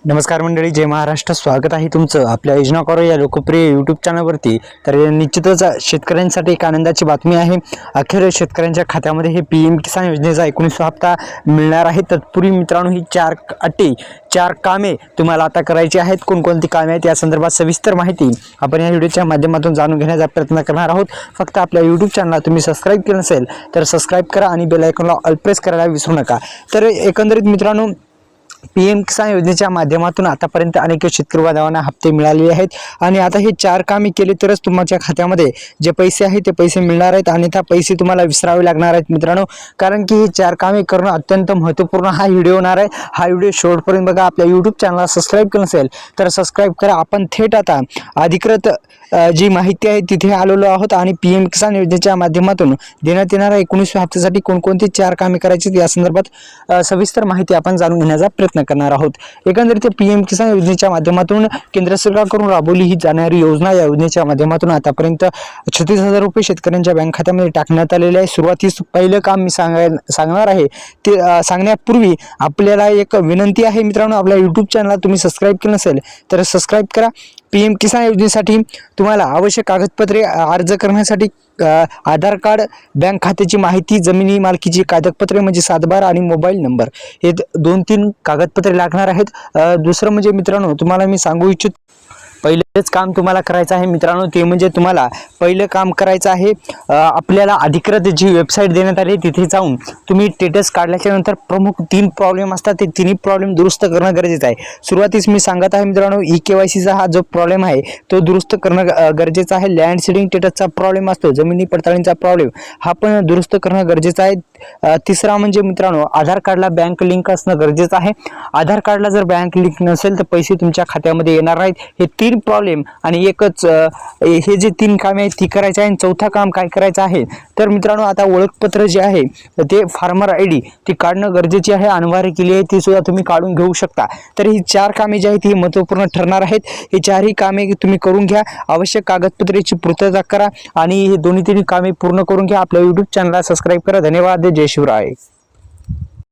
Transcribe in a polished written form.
नमस्कार मंडळी, जय महाराष्ट्र. स्वागत आहे तुमचं आपल्या योजना करो या लोकप्रिय यूट्यूब चॅनलवरती. तर निश्चितच शेतकऱ्यांसाठी एक आनंदाची बातमी आहे. अखेर शेतकऱ्यांच्या खात्यामध्ये हे PM किसान योजनेचा 19वा हप्ता मिळणार आहे. तत्पूर्वी मित्रांनो, ही 4 अटी 4 कामे तुम्हाला आता करायची आहेत. कोणकोणती कामे आहेत या संदर्भात सविस्तर माहिती आपण या व्हिडिओच्या माध्यमातून जाणून घेण्याचा प्रयत्न करणार आहोत. फक्त आपल्या यूट्यूब चॅनलला तुम्ही सबस्क्राईब केलं नसेल तर सबस्क्राईब करा आणि बेल आयकॉनला ऑल प्रेस करायला विसरू नका. तर एकंदरीत मित्रांनो, PM किसान योजनेच्या माध्यमातून आतापर्यंत अनेक शेतकरी बांधवांना हप्ते मिळालेले आहेत आणि आता हे 4 कामे केली तरच तुमच्या खात्यामध्ये जे पैसे आहेत ते पैसे मिळणार आहेत. अन्यथा पैसे तुम्हाला विसरावे लागणार आहेत मित्रांनो, कारण की हे 4 कामे करणं अत्यंत महत्त्वपूर्ण हा व्हिडिओ होणार आहे. हा व्हिडिओ शेवटपर्यंत बघा. आपल्या यूट्यूब चॅनलला सबस्क्राईब केलं नसेल तर सबस्क्राईब करा. आपण थेट आता अधिकृत जी माहिती आहे तिथे आलेलो आहोत आणि PM किसान योजनेच्या माध्यमातून देण्यात येणाऱ्या 19व्या हप्त्यासाठी कोणकोणती 4 कामे करायची या संदर्भात सविस्तर माहिती आपण जाणून घेण्याचा प्रयत्न करणार आहोत. एकंदरीत PM किसान योजनेच्या माध्यमातून केंद्र सरकारकडून राबवली ही जाणारी योजना, या योजनेच्या माध्यमातून आतापर्यंत 36,000 रुपये शेतकऱ्यांच्या बँक खात्यामध्ये टाकण्यात आलेले आहे. सुरुवातीस पहिलं काम मी सांगणार आहे ते सांगण्यापूर्वी आपल्याला एक विनंती आहे मित्रांनो, आपल्या यूट्यूब चॅनलला तुम्ही सबस्क्राईब केलं नसेल तर सबस्क्राईब करा. PM किसान योजनेसाठी तुम्हाला आवश्यक कागदपत्रे अर्ज करण्यासाठी आधार कार्ड, बँक खात्याची माहिती, जमिनी मालकीची कागदपत्रे म्हणजे 7/12 आणि मोबाईल नंबर, हे 2-3 कागदपत्रे लागणार आहेत. दुसरं म्हणजे मित्रांनो, तुम्हाला मी सांगू इच्छितो, पहिलेच काम तुम्हाला करायचं आहे मित्रांनो, ते म्हणजे तुम्हाला पहिलं काम करायचं आहे, आपल्याला अधिकृत जी वेबसाईट देण्यात आली तिथे जाऊन तुम्ही स्टेटस काढल्याच्या नंतर प्रमुख 3 प्रॉब्लेम असतात, ते 3 प्रॉब्लेम दुरुस्त करणं गरजेचं आहे. सुरुवातीस मी सांगत आहे मित्रांनो, EKYCचा हा जो प्रॉब्लेम आहे तो दुरुस्त करणं गरजेचं आहे. लँड सीडिंग स्टेटसचा प्रॉब्लेम असतो, जमिनी पडताळणीचा प्रॉब्लेम, हा पण दुरुस्त करणं गरजेचं आहे. तिसरा म्हणजे मित्रांनो, आधार कार्डला बँक लिंक असणं गरजेचं आहे. आधार कार्डला जर बँक लिंक नसेल तर पैसे तुमच्या खात्यामध्ये येणार नाहीत. हे 3 प्रॉब्लेम आणि एकच हे जे 3 कामे आहेत ती करायची आहे. चौथा काम काय करायचं आहे तर मित्रांनो, आता ओळखपत्र जे आहे ते फार्मर ID ती काढणं गरजेची आहे, अनिवार्य केली आहे, ती सुद्धा तुम्ही काढून घेऊ शकता. तर ही 4 कामे जी आहेत ही महत्त्वपूर्ण ठरणार आहेत. ही 4ही कामे तुम्ही करून घ्या. आवश्यक कागदपत्रेची पूर्तता करा आणि हे 2-3 कामे पूर्ण करून घ्या. आपल्या यूट्यूब चॅनलला सबस्क्राईब करा. धन्यवाद. जय शिवराय.